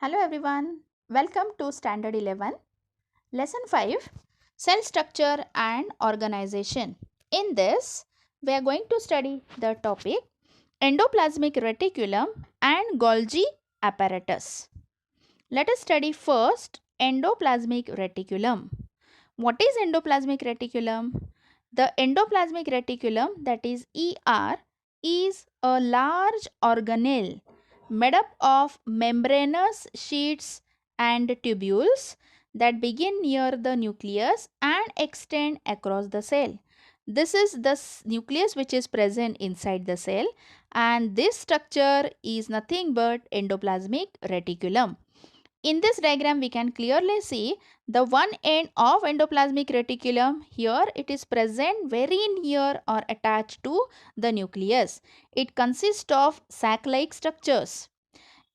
Hello everyone, welcome to Standard 11, Lesson 5, Cell Structure and Organization. In this, we are going to study the topic Endoplasmic Reticulum and Golgi Apparatus. Let us study first Endoplasmic Reticulum. What is Endoplasmic Reticulum? The Endoplasmic Reticulum, that is ER, is a large organelle made up of membranous sheets and tubules that begin near the nucleus and extend across the cell. This is the nucleus which is present inside the cell, and this structure is nothing but endoplasmic reticulum. In this diagram, we can clearly see the one end of endoplasmic reticulum. Here it is present very near or attached to the nucleus. It consists of sac-like structures.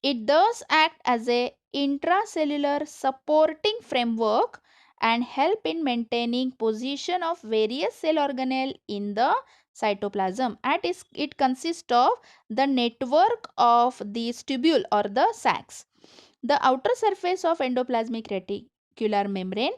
It does act as a intracellular supporting framework and help in maintaining position of various cell organelle in the cytoplasm. It consists of the network of these tubule or the sacs. The outer surface of endoplasmic reticular membrane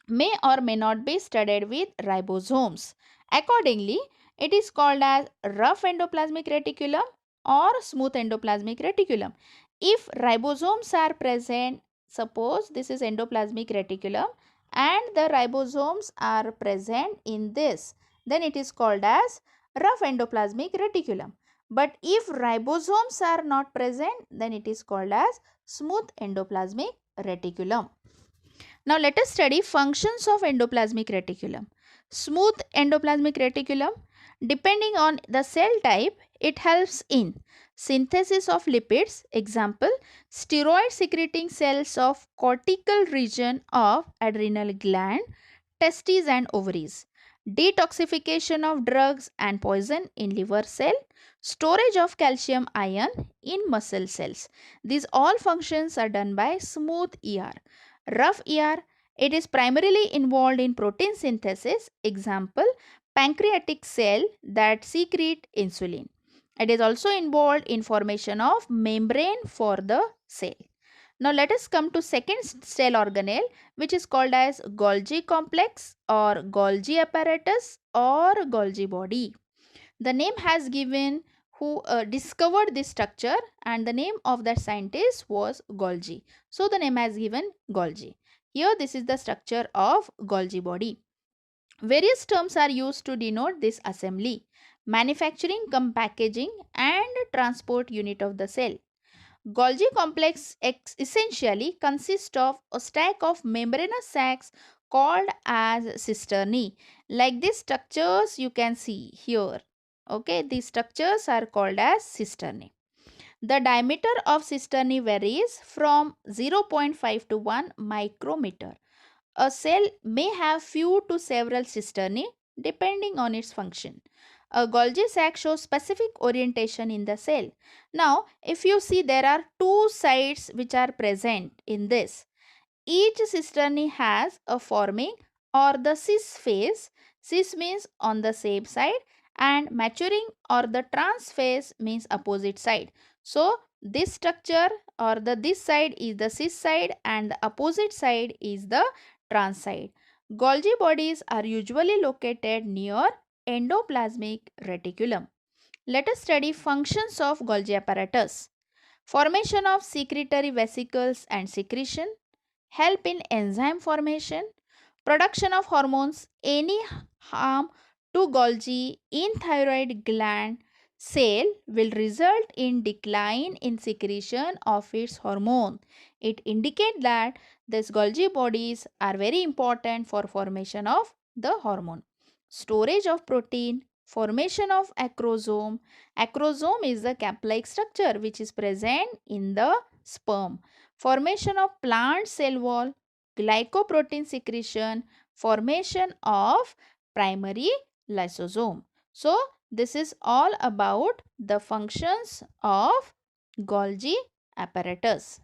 may or may not be studded with ribosomes. Accordingly, it is called as rough endoplasmic reticulum or smooth endoplasmic reticulum. If ribosomes are present, suppose this is endoplasmic reticulum and the ribosomes are present in this, then it is called as rough endoplasmic reticulum. But if ribosomes are not present, then it is called as smooth endoplasmic reticulum. Now let us study functions of endoplasmic reticulum. Smooth endoplasmic reticulum, depending on the cell type, it helps in synthesis of lipids, example, steroid secreting cells of cortical region of adrenal gland, testes and ovaries, detoxification of drugs and poison in liver cell, storage of calcium ion in muscle cells. These all functions are done by smooth ER. Rough ER, it is primarily involved in protein synthesis, example, pancreatic cell that secrete insulin. It is also involved in formation of membrane for the cell. Now let us come to second cell organelle, which is called as Golgi complex or Golgi apparatus or Golgi body. The name has given who discovered this structure, and the name of that scientist was Golgi. So the name has given Golgi. Here this is the structure of Golgi body. Various terms are used to denote this assembly: manufacturing, packaging and transport unit of the cell. Golgi complex essentially consists of a stack of membranous sacs called as cisternae. Like these structures you can see here. Okay, these structures are called as cisternae. The diameter of cisternae varies from 0.5 to 1 micrometer. A cell may have few to several cisternae depending on its function. A Golgi sac shows specific orientation in the cell. Now, if you see, there are two sides which are present in this. Each cisternae has a forming or the cis phase. Cis means on the same side, and maturing or the trans phase means opposite side. So, this structure or this side is the cis side and the opposite side is the trans side. Golgi bodies are usually located near endoplasmic reticulum. Let us study functions of Golgi apparatus. Formation of secretory vesicles and secretion, help in enzyme formation, production of hormones. Any harm to Golgi in thyroid gland cell will result in decline in secretion of its hormone. It indicates that these Golgi bodies are very important for formation of the hormone. Storage of protein, formation of acrosome. Acrosome is the cap-like structure which is present in the sperm. Formation of plant cell wall, glycoprotein secretion, formation of primary lysosome. So, this is all about the functions of Golgi apparatus.